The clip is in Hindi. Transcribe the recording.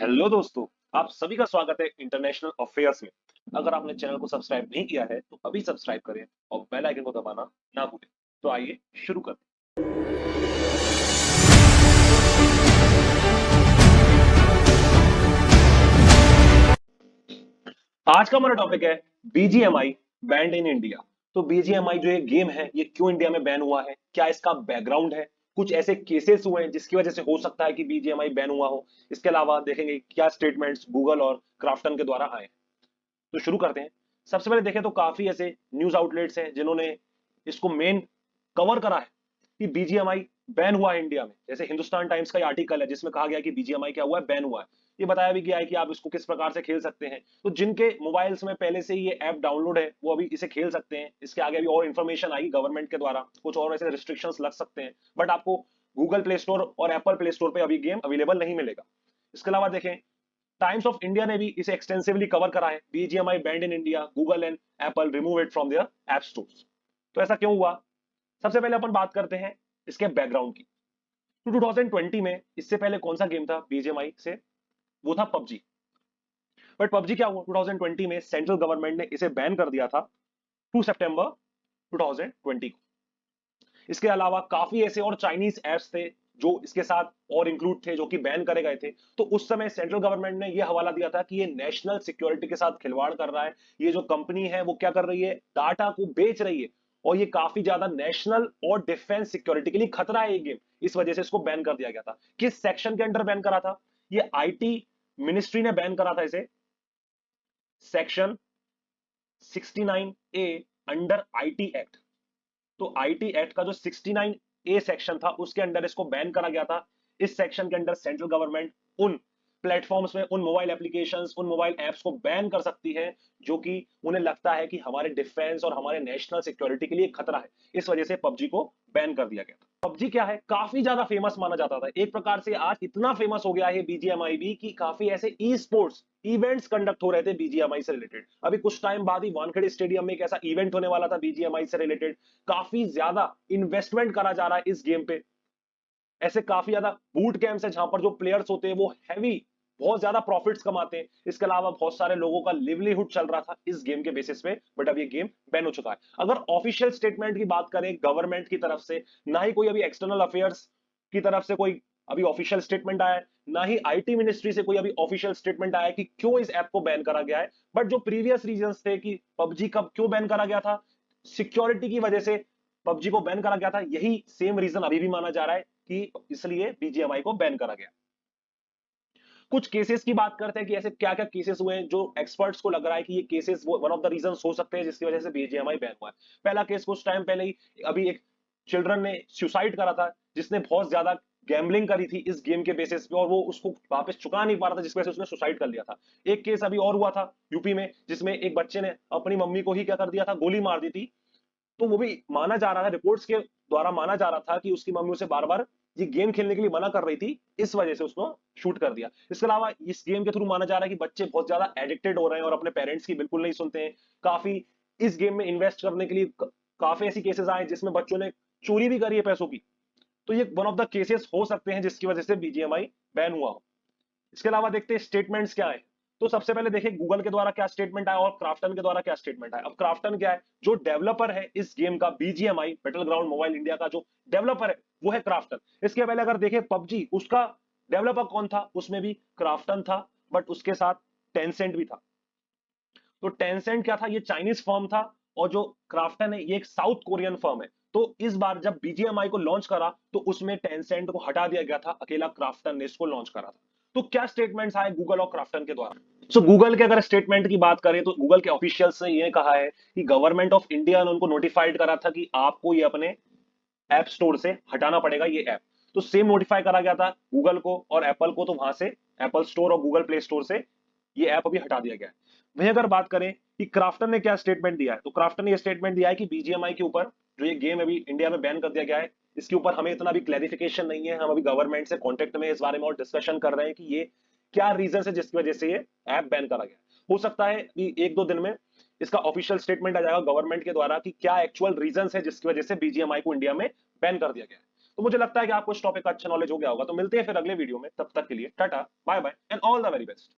हेलो दोस्तों। आप सभी का स्वागत है इंटरनेशनल अफेयर्स में। अगर आपने चैनल को सब्सक्राइब नहीं किया है तो अभी सब्सक्राइब करें और बेल आइकन को दबाना ना भूलें। तो आइए शुरू करते हैं। आज का हमारा टॉपिक है बीजीएमआई बैंड इन इंडिया। तो बीजीएमआई जो ये गेम है ये क्यों इंडिया में बैन हुआ है, क्या इसका बैकग्राउंड है, कुछ ऐसे केसेस हुए हैं जिसकी वजह से हो सकता है कि बीजीएमआई बैन हुआ हो। इसके अलावा देखेंगे क्या स्टेटमेंट्स गूगल और क्राफ्टन के द्वारा आए। तो शुरू करते हैं। सबसे पहले देखें तो काफी ऐसे न्यूज आउटलेट्स हैं जिन्होंने इसको मेन कवर करा है कि बीजीएमआई बैन हुआ है इंडिया में। जैसे हिंदुस्तान टाइम्स का आर्टिकल है जिसमें कहा गया कि बीजीएमआई क्या हुआ है, बैन हुआ है। ये बताया भी गया है कि आप इसको किस प्रकार से खेल सकते हैं। तो जिनके मोबाइल्स में पहले से ही ये ऐप डाउनलोड है वो अभी इसे खेल सकते हैं। इसके आगे भी और इन्फॉर्मेशन आएगी गवर्नमेंट के द्वारा, कुछ और ऐसे रिस्ट्रिक्शंस लग सकते हैं, बट आपको गूगल प्ले स्टोर और एप्पल प्ले स्टोर पे अभी गेम अवेलेबल नहीं मिलेगा। इसके अलावा देखें टाइम्स ऑफ इंडिया ने भी इसे एक्सटेंसिवली कवर करा है। BGMI band in India, Google and Apple remove it from their app stores. तो ऐसा क्यों हुआ? सबसे पहले अपन बात करते हैं इसके बैकग्राउंड की। तो 2020 में इससे पहले कौन सा गेम था बीजीएमआई से? वो था पबजी। बट पबजी क्या हुआ 2020 में, सेंट्रल गवर्नमेंट ने इसे बैन कर दिया था 2 सितंबर 2020 को। इसके अलावा काफी ऐसे और चाइनीज एप्स थे जो इसके साथ और इंक्लूड थे जो कि बैन करे गए थे। तो उस समय सेंट्रल गवर्नमेंट ने यह हवाला दिया था कि ये नेशनल सिक्योरिटी के साथ खिलवाड़ कर रहा है। ये जो कंपनी है वो क्या कर रही है, डाटा को बेच रही है और ये काफी ज्यादा नेशनल और डिफेंस सिक्योरिटी के लिए खतरा है ये गेम। इस वजह से इसको बैन कर दिया गया था। किस सेक्शन के अंडर बैन करा था? ये आईटी मिनिस्ट्री ने बैन करा था इसे, section 69 A under IT act. तो आईटी एक्ट का जो 69 ए सेक्शन था उसके अंडर इसको बैन करा गया था। इस सेक्शन के अंडर सेंट्रल गवर्नमेंट उन प्लेटफॉर्म्स में, उन मोबाइल एप्लीकेशंस, उन मोबाइल एप्स को बैन कर सकती है जो कि उन्हें लगता है कि हमारे डिफेंस और हमारे नेशनल सिक्योरिटी के लिए खतरा है। इस वजह से पबजी को बैन कर दिया गया था। पबजी क्या है, काफी ज्यादा फेमस माना जाता था। एक प्रकार से आज इतना फेमस हो गया है बीजीएमआई भी कि काफी ऐसे ई स्पोर्ट्स इवेंट्स कंडक्ट हो रहे थे बीजीएमआई से रिलेटेड। अभी कुछ टाइम बाद ही वानखेड़े स्टेडियम में एक ऐसा इवेंट होने वाला था बीजीएमआई से रिलेटेड। काफी ज्यादा इन्वेस्टमेंट करा जा रहा है इस गेम पे। ऐसे काफी ज्यादा बूट कैंप्स है जहां पर जो प्लेयर्स होते हैं वो हैवी बहुत ज्यादा प्रॉफिट्स कमाते हैं। इसके अलावा बहुत सारे लोगों का लिवलीहुड चल रहा था इस गेम के बेसिस पे, बट अब ये गेम बैन हो चुका है। अगर ऑफिशियल स्टेटमेंट की बात करें गवर्नमेंट की तरफ से, ना ही कोई अभी एक्सटर्नल अफेयर्स की तरफ से कोई अभी ऑफिशियल स्टेटमेंट आया है, ना ही आईटी मिनिस्ट्री से कोई अभी ऑफिशियल स्टेटमेंट आया है कि क्यों इस ऐप को बैन करा गया है। बट जो प्रीवियस रीजंस थे कि पबजी कब क्यों बैन करा गया था, सिक्योरिटी की वजह से पबजी को बैन करा गया था, यही सेम रीजन अभी भी माना जा रहा है कि इसलिए बीजीएमआई को बैन करा गया। कुछ केसेस की बात करते हैं कि ऐसे क्या क्या केसेस हुए हैं जो एक्सपर्ट्स को लग रहा है कि ये cases one of the reasons हो सकते हैं जिसकी वजह से बीजीएमआई बैन हुआ है। पहला केस कुछ टाइम पहले ही अभी एक चिल्ड्रन ने सुसाइड करा था जिसने बहुत ज्यादा गैम्बलिंग करी थी इस गेम के बेसिस पे और वो उसको वापस चुका नहीं पा रहा था जिसकी वजह से उसने सुसाइड कर लिया था। एक केस अभी और हुआ था यूपी में जिसमें एक बच्चे ने अपनी मम्मी को ही क्या कर दिया था, गोली मार दी थी। तो वो भी माना जा रहा था, रिपोर्ट्स के द्वारा माना जा रहा था कि उसकी मम्मी उसे बार बार ये गेम खेलने के लिए मना कर रही थी, इस वजह से उसने शूट कर दिया। इसके अलावा इस गेम के थ्रू माना जा रहा है कि बच्चे बहुत ज्यादा एडिक्टेड हो रहे हैं और अपने पेरेंट्स की बिल्कुल नहीं सुनते हैं। काफी इस गेम में इन्वेस्ट करने के लिए काफी ऐसी केसेस आए जिसमें बच्चों ने चोरी भी करी है पैसों की। तो ये वन ऑफ द केसेस हो सकते हैं जिसकी वजह से बीजीएमआई बैन हुआ हो। इसके अलावा देखते हैं स्टेटमेंट्स क्या है। तो सबसे पहले देखिए गूगल के द्वारा क्या स्टेटमेंट आया और क्राफ्टन के द्वारा क्या स्टेटमेंट आया। अब क्राफ्टन क्या है, जो डेवलपर है इस गेम का BGMI battle ground mobile India का जो डेवलपर है वो है क्राफ्टन। इसके पहले अगर देखें पबजी, उसका डेवलपर कौन था, उसमें भी क्राफ्टन था, बट उसके साथ टेंसेंट भी था। तो टेंसेंट क्या था, ये चाइनीज फर्म था और जो क्राफ्टन है ये एक साउथ कोरियन फर्म है। तो इस बार जब बीजीएमआई को लॉन्च करा तो उसमें टेंसेंट को हटा दिया गया था, अकेला क्राफ्टन ने इसको लॉन्च करा था। तो क्या स्टेटमेंट्स आए गूगल और क्राफ्टन के द्वारा? सो गूगल के अगर स्टेटमेंट की बात करें तो गूगल के ऑफिशियल्स ने यह कहा है कि गवर्नमेंट ऑफ इंडिया ने उनको नोटिफाइड करा था कि आपको ये अपने ऐप स्टोर से हटाना पड़ेगा ये ऐप। तो सेम नोटिफाई करा गया था गूगल को और एप्पल को, तो वहां से एप्पल स्टोर और गूगल प्ले स्टोर से ये ऐप अभी हटा दिया गया है। वहीं अगर बात करें कि क्राफ्टन ने क्या स्टेटमेंट दिया है, तो क्राफ्टन ने ये स्टेटमेंट दिया है कि बीजीएमआई के ऊपर जो ये गेम अभी इंडिया में बैन कर दिया गया है, इसके ऊपर हमें इतना भी क्लैरिफिकेशन नहीं है। हम अभी गवर्नमेंट से कॉन्टेक्ट में इस बारे में और डिस्कशन कर रहे हैं कि ये क्या रीजन है जिसकी वजह से ये ऐप बैन करा गया। हो सकता है कि एक दो दिन में इसका ऑफिशियल स्टेटमेंट आ जाएगा गवर्नमेंट के द्वारा कि क्या एक्चुअल रीजन है जिसकी वजह से बीजीएमआई को इंडिया में बैन कर दिया गया है। तो मुझे लगता है कि आपको इस टॉपिक का अच्छा नॉलेज हो गया होगा। तो मिलते हैं फिर अगले वीडियो में, तब तक के लिए tata bye bye and all the very best.